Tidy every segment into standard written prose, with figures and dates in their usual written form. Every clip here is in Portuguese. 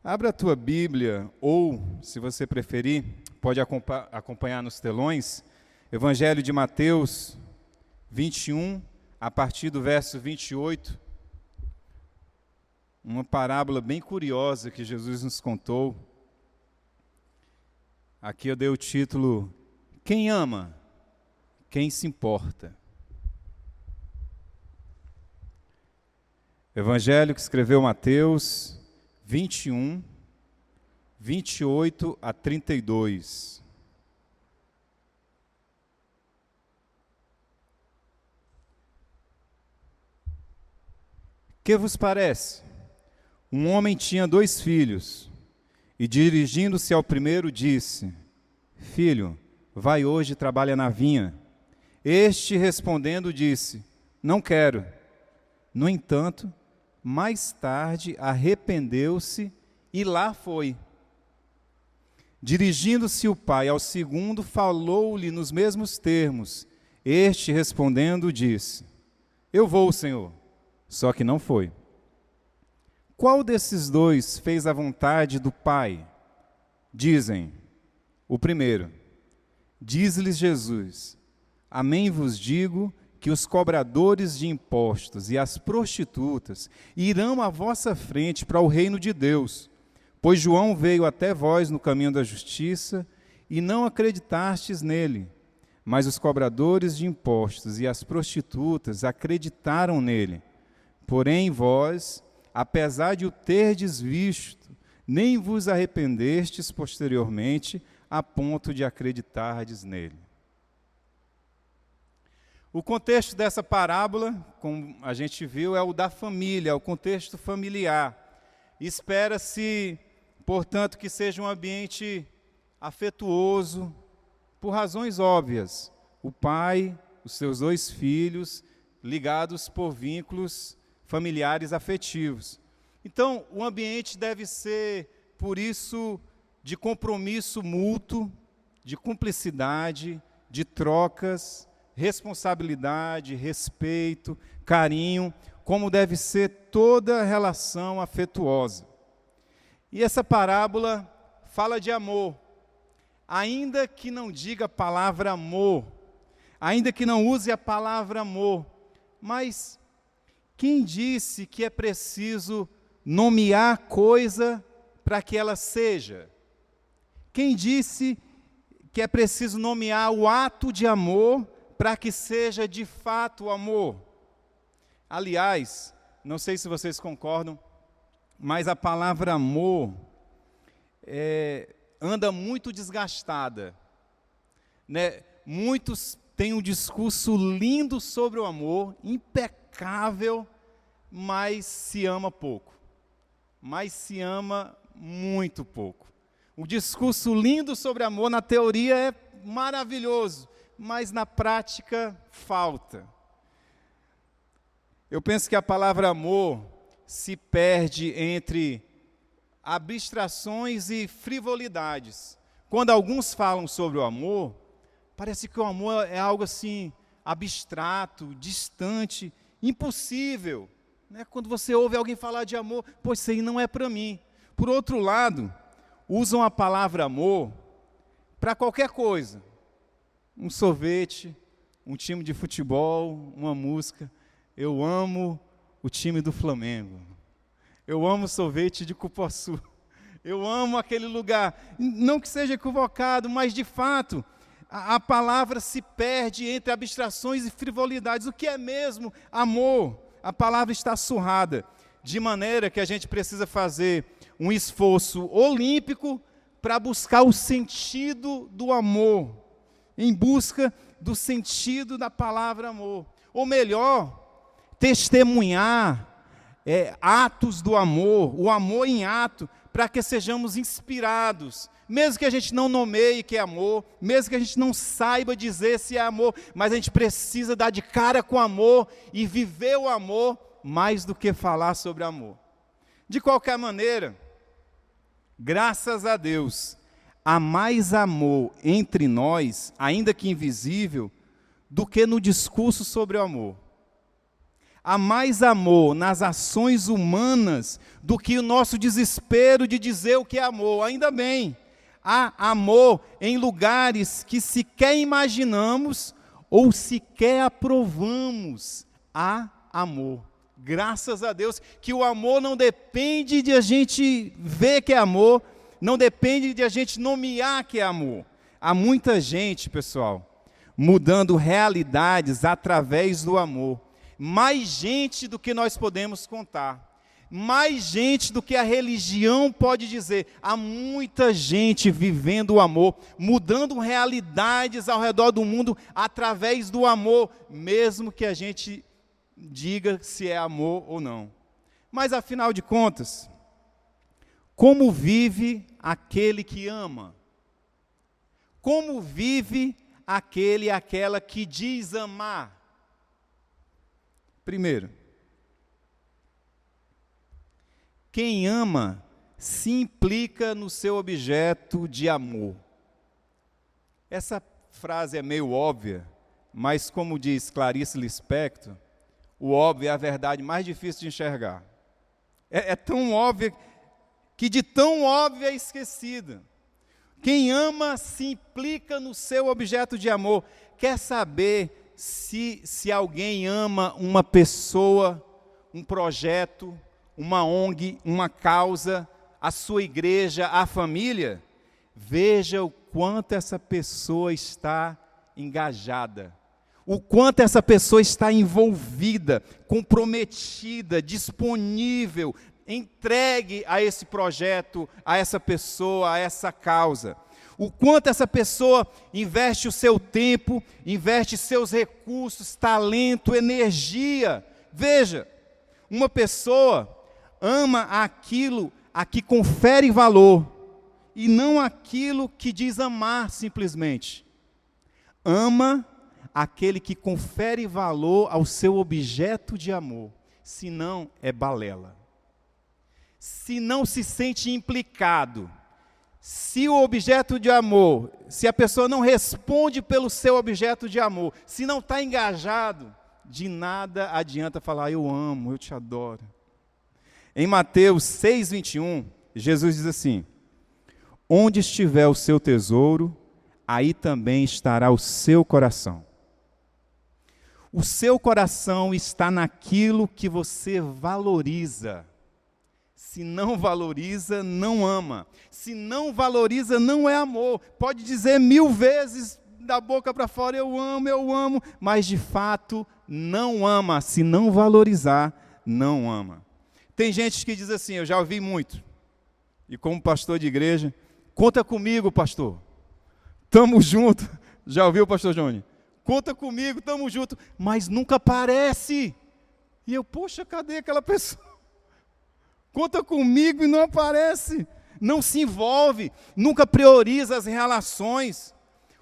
Abra a tua Bíblia, ou, se você preferir, pode acompanhar nos telões, Evangelho de Mateus 21, a partir do verso 28, uma parábola bem curiosa que Jesus nos contou. Aqui eu dei o título, Quem ama, quem se importa? Evangelho que escreveu Mateus 21, 28 a 32. Que vos parece? Um homem tinha 2 filhos, e dirigindo-se ao primeiro disse: Filho, vai hoje e trabalha na vinha. Este respondendo disse: Não quero. No entanto, mais tarde arrependeu-se e lá foi. Dirigindo-se o pai ao segundo, falou-lhe nos mesmos termos. Este respondendo disse: Eu vou, Senhor. Só que não foi. Qual desses 2 fez a vontade do pai? Dizem: O primeiro. Diz-lhes Jesus: Amém vos digo que os cobradores de impostos e as prostitutas irão à vossa frente para o reino de Deus. Pois João veio até vós no caminho da justiça e não acreditastes nele. Mas os cobradores de impostos e as prostitutas acreditaram nele. Porém vós, apesar de o terdes visto, nem vos arrependestes posteriormente a ponto de acreditardes nele. O contexto dessa parábola, como a gente viu, é o da família, é o contexto familiar. Espera-se, portanto, que seja um ambiente afetuoso, por razões óbvias. O pai, os seus 2 filhos, ligados por vínculos familiares afetivos. Então, o ambiente deve ser, por isso, de compromisso mútuo, de cumplicidade, de trocas, responsabilidade, respeito, carinho, como deve ser toda relação afetuosa. E essa parábola fala de amor, ainda que não diga a palavra amor, ainda que não use a palavra amor, mas quem disse que é preciso nomear coisa para que ela seja? Quem disse que é preciso nomear o ato de amor para que seja de fato amor? Aliás, não sei se vocês concordam, mas a palavra amor anda muito desgastada, né? Muitos têm um discurso lindo sobre o amor, impecável, mas se ama pouco, mas se ama muito pouco. O discurso lindo sobre amor na teoria é maravilhoso, mas na prática falta. Eu penso que a palavra amor se perde entre abstrações e frivolidades. Quando alguns falam sobre o amor, parece que o amor é algo assim, abstrato, distante, impossível. Né? Quando você ouve alguém falar de amor, pois isso aí não é para mim. Por outro lado, usam a palavra amor para qualquer coisa. Um sorvete, um time de futebol, uma música. Eu amo o time do Flamengo. Eu amo o sorvete de cupuaçu. Eu amo aquele lugar. Não que seja equivocado, mas de fato, a palavra se perde entre abstrações e frivolidades. O que é mesmo amor? A palavra está surrada. De maneira que a gente precisa fazer um esforço olímpico para buscar o sentido do amor, em busca do sentido da palavra amor. Ou melhor, testemunhar atos do amor, o amor em ato, para que sejamos inspirados, mesmo que a gente não nomeie que é amor, mesmo que a gente não saiba dizer se é amor, mas a gente precisa dar de cara com amor e viver o amor mais do que falar sobre amor. De qualquer maneira, graças a Deus, há mais amor entre nós, ainda que invisível, do que no discurso sobre o amor. há mais amor nas ações humanas do que o nosso desespero de dizer o que é amor. Ainda bem, há amor em lugares que sequer imaginamos ou sequer aprovamos. Há amor. Graças a Deus que o amor não depende de a gente ver que é amor, não depende de a gente nomear que é amor. Há muita gente, pessoal, mudando realidades através do amor. Mais gente do que nós podemos contar. Mais gente do que a religião pode dizer. Há muita gente vivendo o amor, mudando realidades ao redor do mundo através do amor, mesmo que a gente diga se é amor ou não. Mas afinal de contas, como vive aquele que ama? Como vive aquele e aquela que diz amar? Primeiro, quem ama se implica no seu objeto de amor. Essa frase é meio óbvia, mas como diz Clarice Lispector, o óbvio é a verdade mais difícil de enxergar. É tão óbvia que de tão óbvia é esquecida. Quem ama se implica no seu objeto de amor. Quer saber se alguém ama uma pessoa, um projeto, uma ONG, uma causa, a sua igreja, a família? Veja o quanto essa pessoa está engajada, o quanto essa pessoa está envolvida, comprometida, disponível, entregue a esse projeto, a essa pessoa, a essa causa. O quanto essa pessoa investe o seu tempo, investe seus recursos, talento, energia. Veja, uma pessoa ama aquilo a que confere valor, e não aquilo que diz amar simplesmente. Ama aquele que confere valor ao seu objeto de amor, senão é balela. Se não se sente implicado, se o objeto de amor, se a pessoa não responde pelo seu objeto de amor, se não está engajado, de nada adianta falar, eu amo, eu te adoro. Em Mateus 6:21, Jesus diz assim, onde estiver o seu tesouro, aí também estará o seu coração. O seu coração está naquilo que você valoriza. Se não valoriza, não ama. Se não valoriza, não é amor. Pode dizer 1000 vezes da boca para fora, eu amo, mas de fato não ama. Se não valorizar, não ama. Tem gente que diz assim, eu já ouvi muito, e como pastor de igreja, conta comigo, pastor. Tamo junto. Já ouviu, pastor Johnny? Conta comigo, tamo junto, mas nunca aparece. E eu, poxa, cadê aquela pessoa? Conta comigo e não aparece, não se envolve, nunca prioriza as relações,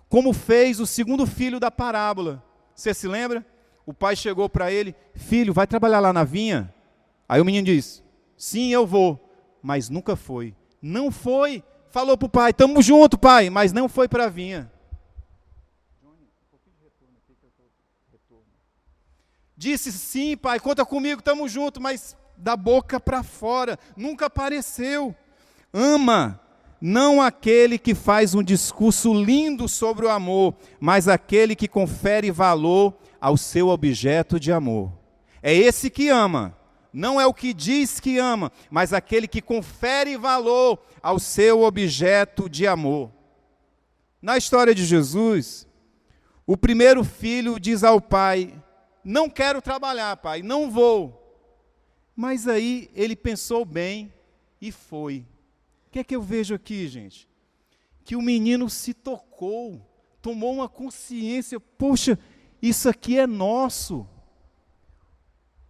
como fez o segundo filho da parábola. Você se lembra? O pai chegou para ele, filho, vai trabalhar lá na vinha? Aí o menino disse, sim, eu vou, mas nunca foi. Não foi, falou para o pai, estamos juntos, pai, mas não foi para a vinha. Disse, sim, pai, conta comigo, estamos juntos, mas da boca para fora, nunca apareceu. Ama, não aquele que faz um discurso lindo sobre o amor, mas aquele que confere valor ao seu objeto de amor. É esse que ama, não é o que diz que ama, mas aquele que confere valor ao seu objeto de amor. Na história de Jesus, o primeiro filho diz ao pai, não quero trabalhar, pai, não vou. Mas aí ele pensou bem e foi. O que é que eu vejo aqui, gente? Que o menino se tocou, tomou uma consciência, poxa, isso aqui é nosso.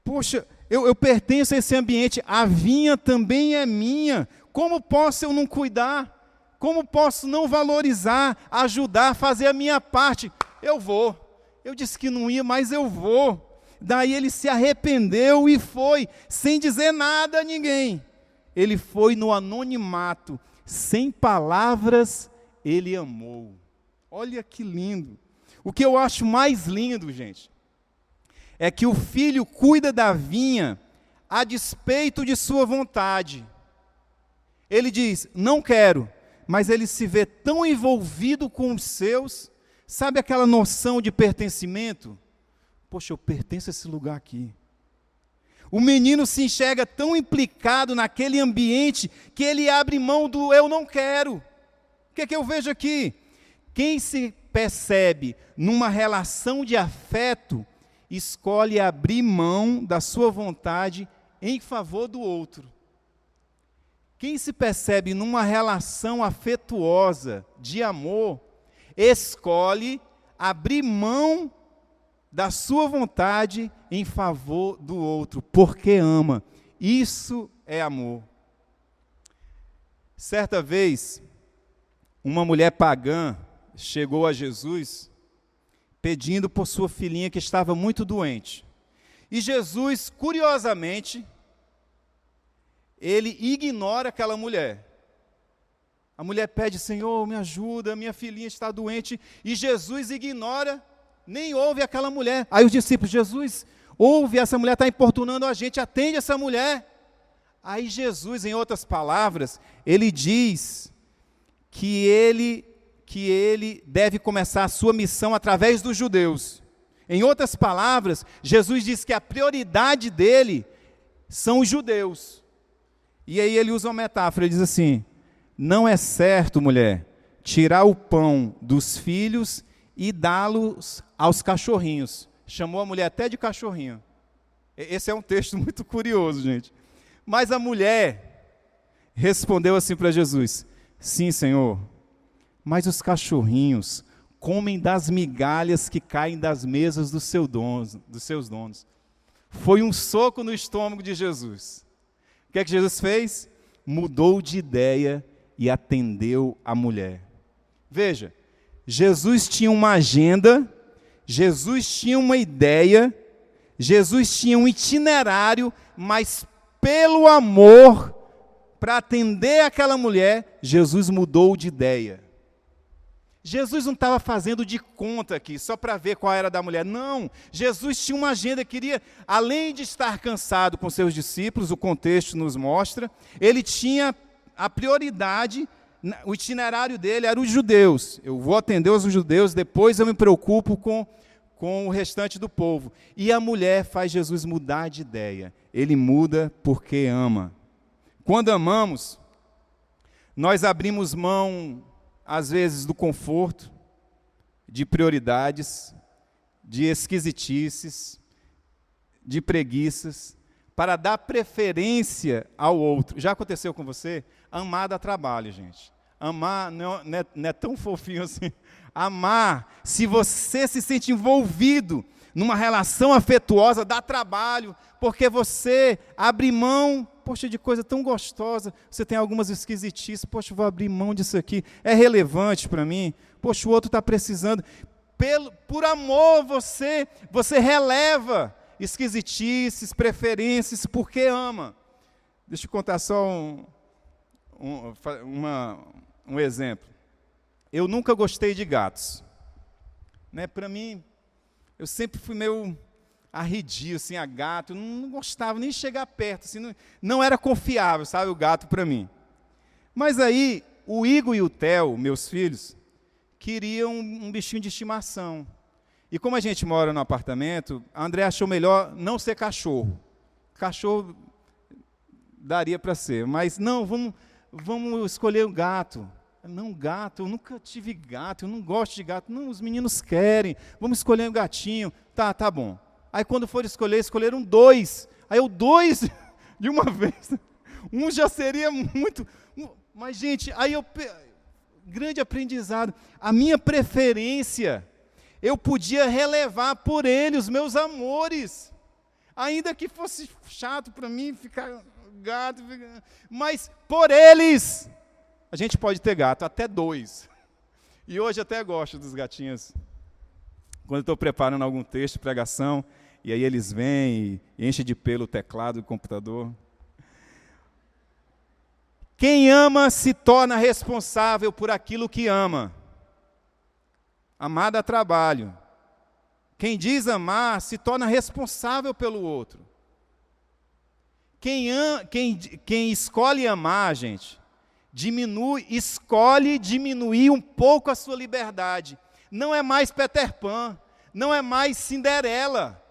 Poxa, eu pertenço a esse ambiente, a vinha também é minha. Como posso eu não cuidar? Como posso não valorizar, ajudar, fazer a minha parte? Eu vou. Eu disse que não ia, mas eu vou. Daí ele se arrependeu e foi, sem dizer nada a ninguém. Ele foi no anonimato, sem palavras, ele amou. Olha que lindo. O que eu acho mais lindo, gente, é que o filho cuida da vinha a despeito de sua vontade. Ele diz, não quero, mas ele se vê tão envolvido com os seus, sabe aquela noção de pertencimento? Poxa, eu pertenço a esse lugar aqui. O menino se enxerga tão implicado naquele ambiente que ele abre mão do eu não quero. O que é que eu vejo aqui? Quem se percebe numa relação de afeto, escolhe abrir mão da sua vontade em favor do outro. Quem se percebe numa relação afetuosa, de amor, escolhe abrir mão da sua vontade em favor do outro, porque ama. Isso é amor. Certa vez, uma mulher pagã chegou a Jesus pedindo por sua filhinha que estava muito doente. E Jesus, curiosamente, ele ignora aquela mulher. A mulher pede, Senhor, me ajuda, minha filhinha está doente. E Jesus ignora, nem ouve aquela mulher. Aí os discípulos, Jesus, ouve, essa mulher está importunando a gente, atende essa mulher. Aí Jesus, em outras palavras, ele diz que ele deve começar a sua missão através dos judeus. Em outras palavras, Jesus diz que a prioridade dele são os judeus. E aí ele usa uma metáfora, ele diz assim, não é certo, mulher, tirar o pão dos filhos e dá-los aos cachorrinhos. Chamou a mulher até de cachorrinho. Esse é um texto muito curioso, gente. Mas a mulher respondeu assim para Jesus, sim, Senhor, mas os cachorrinhos comem das migalhas que caem das mesas dos seus donos. Foi um soco no estômago de Jesus. O que é que Jesus fez? Mudou de ideia e atendeu a mulher. Veja, Jesus tinha uma agenda, Jesus tinha uma ideia, Jesus tinha um itinerário, mas pelo amor, para atender aquela mulher, Jesus mudou de ideia. Jesus não estava fazendo de conta aqui, só para ver qual era da mulher. Não, Jesus tinha uma agenda, queria, além de estar cansado com seus discípulos, o contexto nos mostra, ele tinha a prioridade, o itinerário dele era os judeus. Eu vou atender os judeus, depois eu me preocupo com o restante do povo. E a mulher faz Jesus mudar de ideia. Ele muda porque ama. Quando amamos, nós abrimos mão, às vezes, do conforto, de prioridades, de esquisitices, de preguiças, para dar preferência ao outro. Já aconteceu com você? Amar dá trabalho, gente. Amar não é tão fofinho assim. Amar, se você se sente envolvido numa relação afetuosa, dá trabalho, porque você abre mão, poxa, de coisa tão gostosa, você tem algumas esquisitices, poxa, vou abrir mão disso aqui, é relevante para mim, poxa, o outro está precisando. Por amor, você releva esquisitices, preferências, porque ama. Deixa eu contar só um exemplo. Eu nunca gostei de gatos. Né? Para mim, eu sempre fui meio arredio, assim, a gato, eu não gostava nem de chegar perto, assim, não era confiável, sabe, o gato para mim. Mas aí, o Igor e o Theo, meus filhos, queriam um bichinho de estimação. E como a gente mora no apartamento, a André achou melhor não ser cachorro. Cachorro daria para ser, mas não, vamos escolher um gato. Não, gato, eu nunca tive gato, eu não gosto de gato. Não, os meninos querem, vamos escolher um gatinho. Tá bom. Aí quando for escolher, escolheram 2. Aí eu 2 de uma vez. Um já seria muito. Mas, gente, grande aprendizado. A minha preferência, eu podia relevar por ele os meus amores. Ainda que fosse chato para mim ficar gato. Mas por eles, a gente pode ter gato, até 2. E hoje até gosto dos gatinhos. Quando estou preparando algum texto, pregação, e aí eles vêm e enchem de pelo o teclado do computador. Quem ama se torna responsável por aquilo que ama. Amar dá trabalho. Quem diz amar se torna responsável pelo outro. Quem escolhe amar, gente, escolhe diminuir um pouco a sua liberdade. Não é mais Peter Pan, não é mais Cinderela.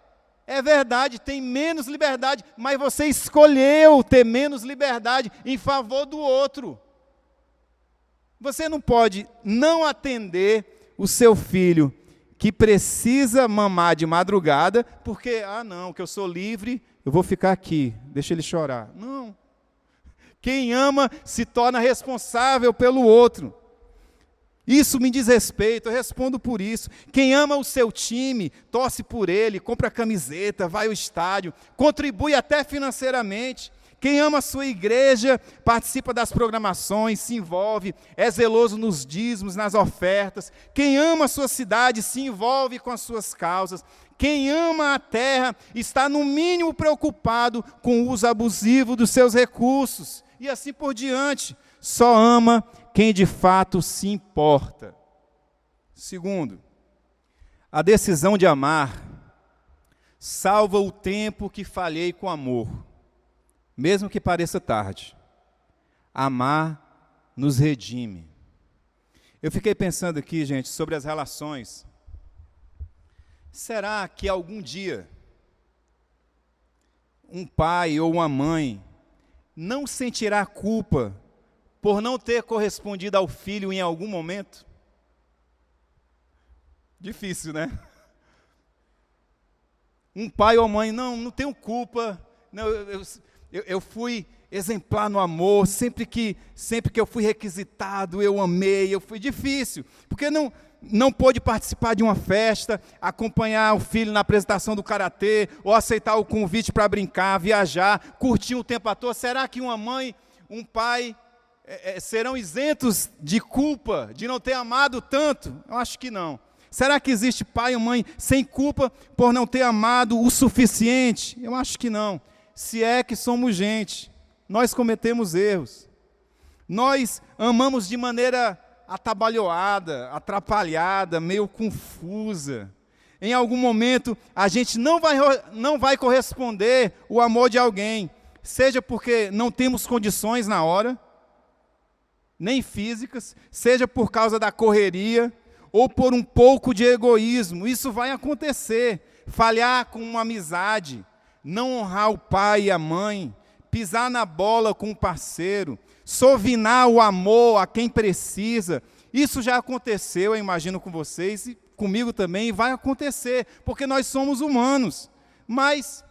É verdade, tem menos liberdade, mas você escolheu ter menos liberdade em favor do outro. Você não pode não atender o seu filho que precisa mamar de madrugada, porque, que eu sou livre, eu vou ficar aqui, deixa ele chorar. Não. Quem ama se torna responsável pelo outro. Isso me diz respeito, eu respondo por isso. Quem ama o seu time, torce por ele, compra camiseta, vai ao estádio, contribui até financeiramente. Quem ama a sua igreja, participa das programações, se envolve, é zeloso nos dízimos, nas ofertas. Quem ama a sua cidade, se envolve com as suas causas. Quem ama a terra, está no mínimo preocupado com o uso abusivo dos seus recursos. E assim por diante. Só ama quem de fato se importa. Segundo, a decisão de amar salva o tempo que falhei com amor, mesmo que pareça tarde. Amar nos redime. Eu fiquei pensando aqui, gente, sobre as relações. Será que algum dia um pai ou uma mãe não sentirá culpa por não ter correspondido ao filho em algum momento? Difícil, né? Um pai ou mãe, não tenho culpa, não, eu fui exemplar no amor, sempre que eu fui requisitado, eu amei, foi difícil, porque não pôde participar de uma festa, acompanhar o filho na apresentação do karatê, ou aceitar o convite para brincar, viajar, curtir o tempo à toa. Será que uma mãe, um pai serão isentos de culpa, de não ter amado tanto? Eu acho que não. Será que existe pai ou mãe sem culpa por não ter amado o suficiente? Eu acho que não. Se é que somos gente, nós cometemos erros. Nós amamos de maneira atabalhoada, atrapalhada, meio confusa. Em algum momento, a gente não vai corresponder o amor de alguém, seja porque não temos condições na hora, nem físicas, seja por causa da correria, ou por um pouco de egoísmo. Isso vai acontecer. Falhar com uma amizade, não honrar o pai e a mãe, pisar na bola com o parceiro, sovinar o amor a quem precisa. Isso já aconteceu, eu imagino, com vocês e comigo também, e vai acontecer, porque nós somos humanos. Mas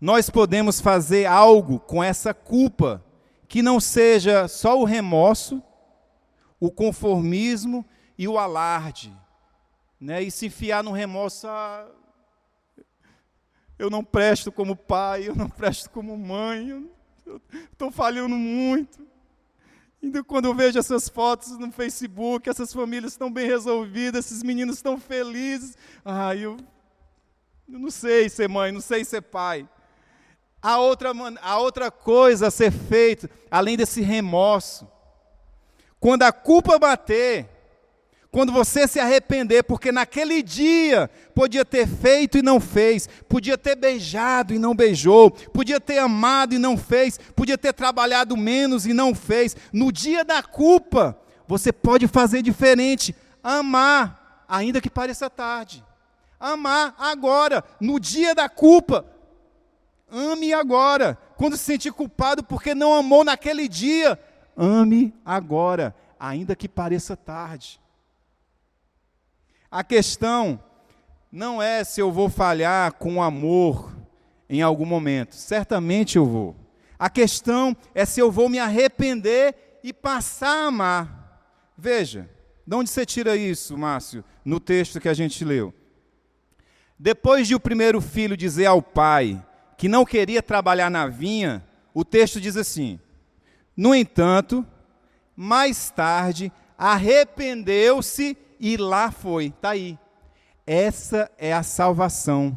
nós podemos fazer algo com essa culpa, que não seja só o remorso, o conformismo e o alarde, né? E se enfiar no remorso, eu não presto como pai, eu não presto como mãe, eu estou falhando muito. Ainda quando eu vejo essas fotos no Facebook, essas famílias estão bem resolvidas, esses meninos estão felizes, eu não sei ser mãe, não sei ser pai. A outra coisa a ser feita, além desse remorso, quando a culpa bater, quando você se arrepender, porque naquele dia podia ter feito e não fez, podia ter beijado e não beijou, podia ter amado e não fez, podia ter trabalhado menos e não fez. No dia da culpa, você pode fazer diferente, amar, ainda que pareça tarde. Amar agora, no dia da culpa. Ame agora. Quando se sentir culpado porque não amou naquele dia, ame agora, ainda que pareça tarde. A questão não é se eu vou falhar com amor em algum momento. Certamente eu vou. A questão é se eu vou me arrepender e passar a amar. Veja, de onde você tira isso, Márcio, no texto que a gente leu? Depois de o primeiro filho dizer ao pai que não queria trabalhar na vinha, o texto diz assim: no entanto, mais tarde, arrependeu-se e lá foi. Está aí. Essa é a salvação.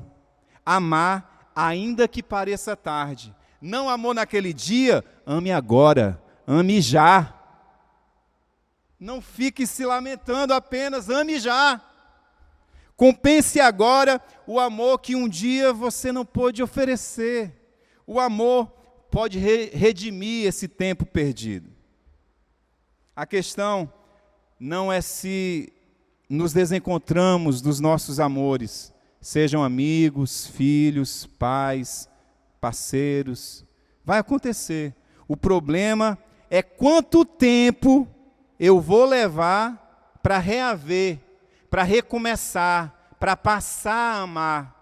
Amar, ainda que pareça tarde. Não amou naquele dia, ame agora, ame já. Não fique se lamentando apenas, ame já. Compense agora o amor que um dia você não pôde oferecer. O amor pode redimir esse tempo perdido. A questão não é se nos desencontramos dos nossos amores, sejam amigos, filhos, pais, parceiros. Vai acontecer. O problema é quanto tempo eu vou levar para reaver, para recomeçar, para passar a amar.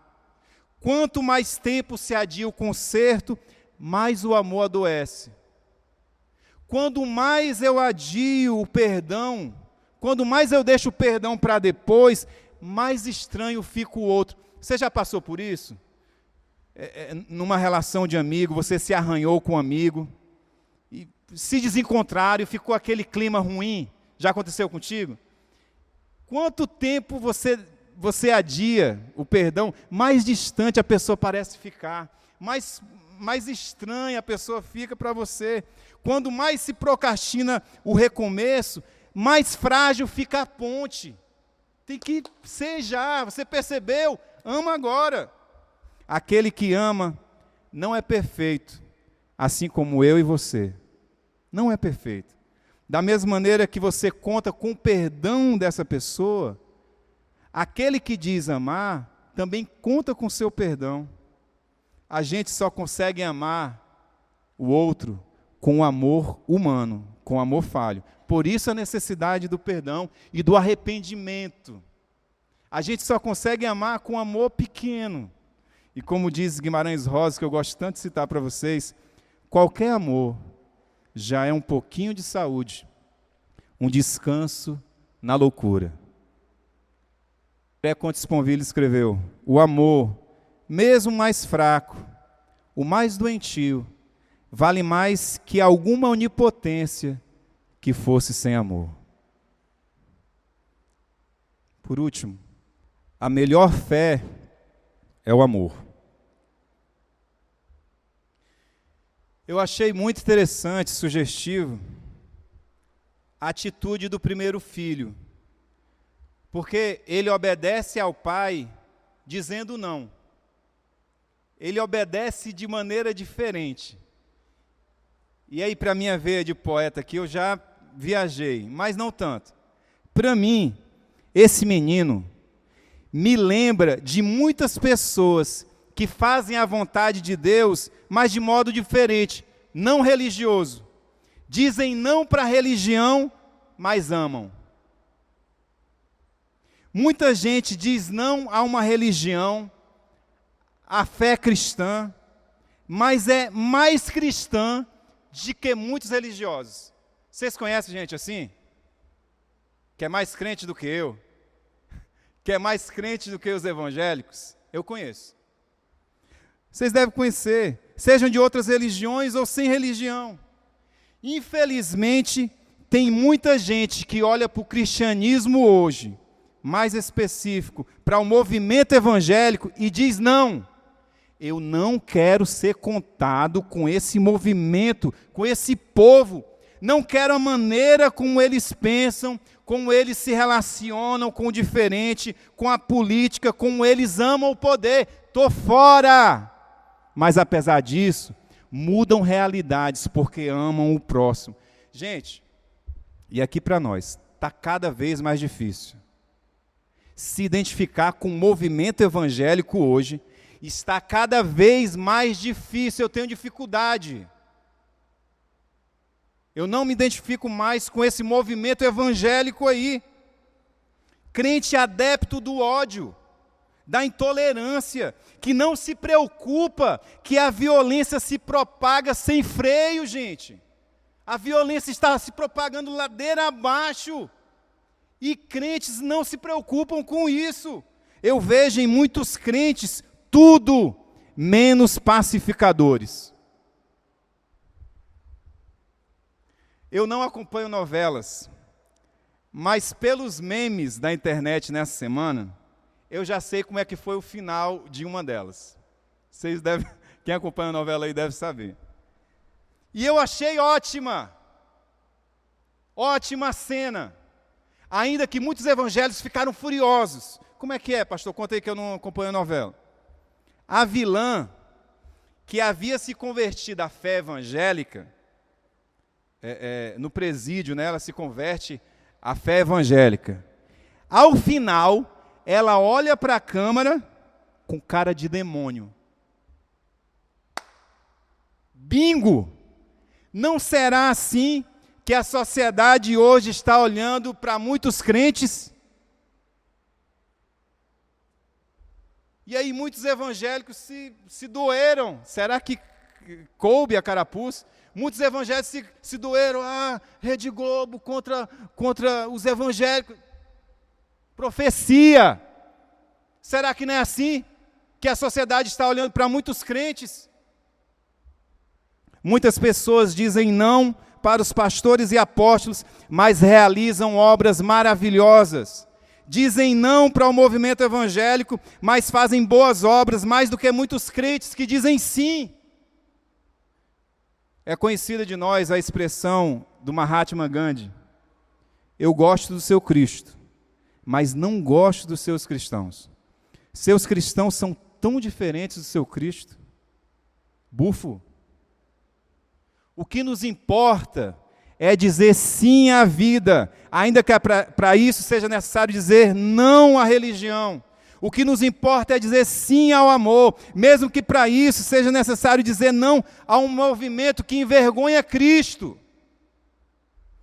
Quanto mais tempo se adia o conserto, mais o amor adoece. Quando mais eu adio o perdão, quando mais eu deixo o perdão para depois, mais estranho fica o outro. Você já passou por isso? Numa relação de amigo, você se arranhou com um amigo, e se desencontraram e ficou aquele clima ruim. Já aconteceu contigo? Quanto tempo você adia o perdão, mais distante a pessoa parece ficar, mais estranha a pessoa fica para você. Quando mais se procrastina o recomeço, mais frágil fica a ponte. Tem que ser já, você percebeu? Ama agora. Aquele que ama não é perfeito, assim como eu e você. Não é perfeito. Da mesma maneira que você conta com o perdão dessa pessoa, aquele que diz amar também conta com o seu perdão. A gente só consegue amar o outro com amor humano, com amor falho. Por isso a necessidade do perdão e do arrependimento. A gente só consegue amar com amor pequeno. E como diz Guimarães Rosa, que eu gosto tanto de citar para vocês, qualquer amor já é um pouquinho de saúde, um descanso na loucura. Conte Sponville escreveu: o amor, mesmo mais fraco, o mais doentio, vale mais que alguma onipotência que fosse sem amor. Por último, a melhor fé é o amor. Eu achei muito interessante, sugestivo, a atitude do primeiro filho, porque ele obedece ao pai dizendo não. Ele obedece de maneira diferente. E aí, para a minha veia de poeta aqui, eu já viajei, mas não tanto. Para mim, esse menino me lembra de muitas pessoas que fazem a vontade de Deus, mas de modo diferente, não religioso. Dizem não para a religião, mas amam. Muita gente diz não a uma religião, à fé cristã, mas é mais cristã de que muitos religiosos. Vocês conhecem gente assim? Que é mais crente do que eu? Que é mais crente do que os evangélicos? Eu conheço. Vocês devem conhecer, sejam de outras religiões ou sem religião. Infelizmente, tem muita gente que olha para o cristianismo hoje, mais específico, para o movimento evangélico e diz não. Eu não quero ser contado com esse movimento, com esse povo. Não quero a maneira como eles pensam, como eles se relacionam com o diferente, com a política, como eles amam o poder. Estou fora! Mas apesar disso, mudam realidades porque amam o próximo. Gente, e aqui para nós, está cada vez mais difícil. Se identificar com o movimento evangélico hoje, está cada vez mais difícil, eu tenho dificuldade. Eu não me identifico mais com esse movimento evangélico aí. Crente adepto do ódio, da intolerância, que não se preocupa que a violência se propaga sem freio, gente. A violência está se propagando ladeira abaixo. E crentes não se preocupam com isso. Eu vejo em muitos crentes tudo menos pacificadores. Eu não acompanho novelas, mas pelos memes da internet nessa semana, eu já sei como é que foi o final de uma delas. Vocês devem, quem acompanha a novela aí deve saber. E eu achei ótima cena. Ainda que muitos evangélicos ficaram furiosos. como é que é, pastor? Conta aí que eu não acompanho a novela. A vilã, que havia se convertido à fé evangélica, no presídio, né, ela se converte à fé evangélica. Ao final, ela olha para a câmara com cara de demônio. Bingo! Não será assim que a sociedade hoje está olhando para muitos crentes? E aí muitos evangélicos se doeram. Será que coube a carapuz? Muitos evangélicos se doeram. Rede Globo contra os evangélicos. Profecia. Será que não é assim que a sociedade está olhando para muitos crentes? Muitas pessoas dizem não para os pastores e apóstolos, mas realizam obras maravilhosas. Dizem não para o movimento evangélico, mas fazem boas obras, mais do que muitos crentes que dizem sim. É conhecida de nós a expressão do Mahatma Gandhi: eu gosto do seu Cristo, mas não gosto dos seus cristãos. Seus cristãos são tão diferentes do seu Cristo. Bufo. O que nos importa é dizer sim à vida, ainda que para isso seja necessário dizer não à religião. O que nos importa é dizer sim ao amor, mesmo que para isso seja necessário dizer não a um movimento que envergonha Cristo.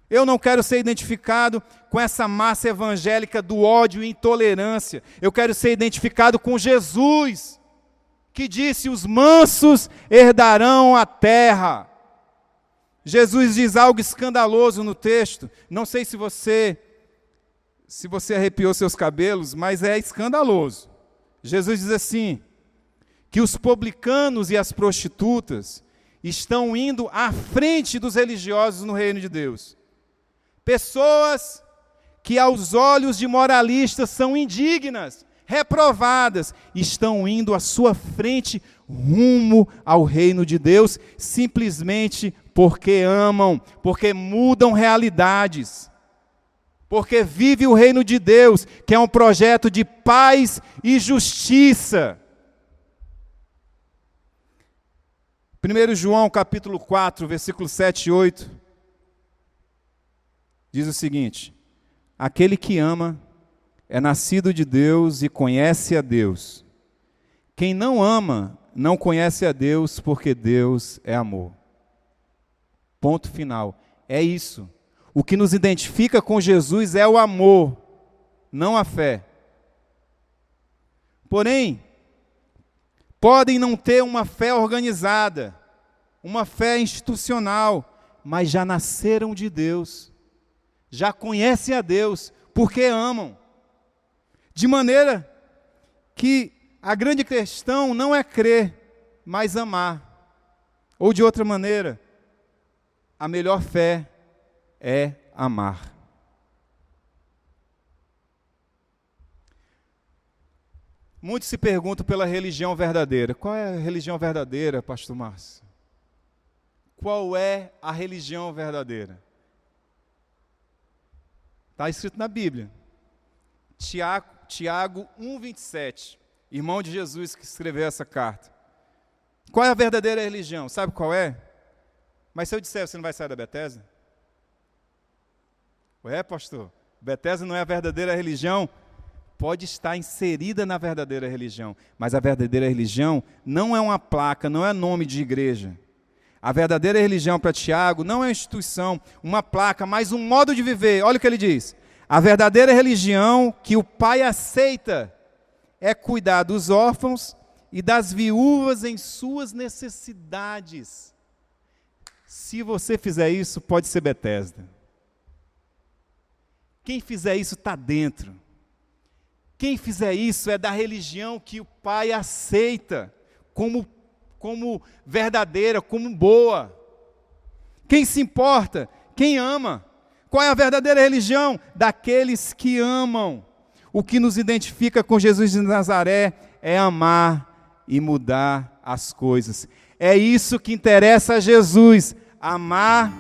Eu não quero ser identificado com essa massa evangélica do ódio e intolerância. Eu quero ser identificado com Jesus, que disse: os mansos herdarão a terra. Jesus diz algo escandaloso no texto. Não sei se você arrepiou seus cabelos, mas é escandaloso. Jesus diz assim, que os publicanos e as prostitutas estão indo à frente dos religiosos no reino de Deus. Pessoas que aos olhos de moralistas são indignas, reprovadas, estão indo à sua frente rumo ao reino de Deus, simplesmente porque amam, porque mudam realidades, porque vive o reino de Deus, que é um projeto de paz e justiça. 1 João capítulo 4, versículos 7 e 8, diz o seguinte: aquele que ama é nascido de Deus e conhece a Deus. Quem não ama não conhece a Deus, porque Deus é amor. Ponto final. É isso. O que nos identifica com Jesus é o amor, não a fé. Porém, podem não ter uma fé organizada, uma fé institucional, mas já nasceram de Deus, já conhecem a Deus, porque amam. De maneira que a grande questão não é crer, mas amar. Ou de outra maneira, a melhor fé é amar. Muitos se perguntam pela religião verdadeira. Qual é a religião verdadeira, pastor Márcio? Qual é a religião verdadeira? Está escrito na Bíblia. Tiago 1,27, irmão de Jesus que escreveu essa carta. Qual é a verdadeira religião? Sabe qual é? Mas se eu disser, você não vai sair da Bethesda? Ué, pastor, Bethesda não é a verdadeira religião? Pode estar inserida na verdadeira religião, mas a verdadeira religião não é uma placa, não é nome de igreja. A verdadeira religião para Tiago não é uma instituição, uma placa, mas um modo de viver. Olha o que ele diz: a verdadeira religião que o Pai aceita é cuidar dos órfãos e das viúvas em suas necessidades. Se você fizer isso, pode ser Bethesda. Quem fizer isso está dentro. Quem fizer isso é da religião que o Pai aceita como verdadeira, como boa. Quem se importa? Quem ama. Qual é a verdadeira religião? Daqueles que amam. O que nos identifica com Jesus de Nazaré é amar e mudar as coisas. É isso que interessa a Jesus, amar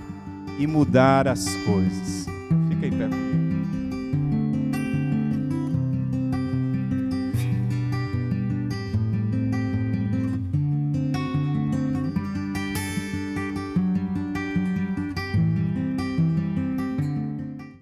e mudar as coisas. Fica aí perto.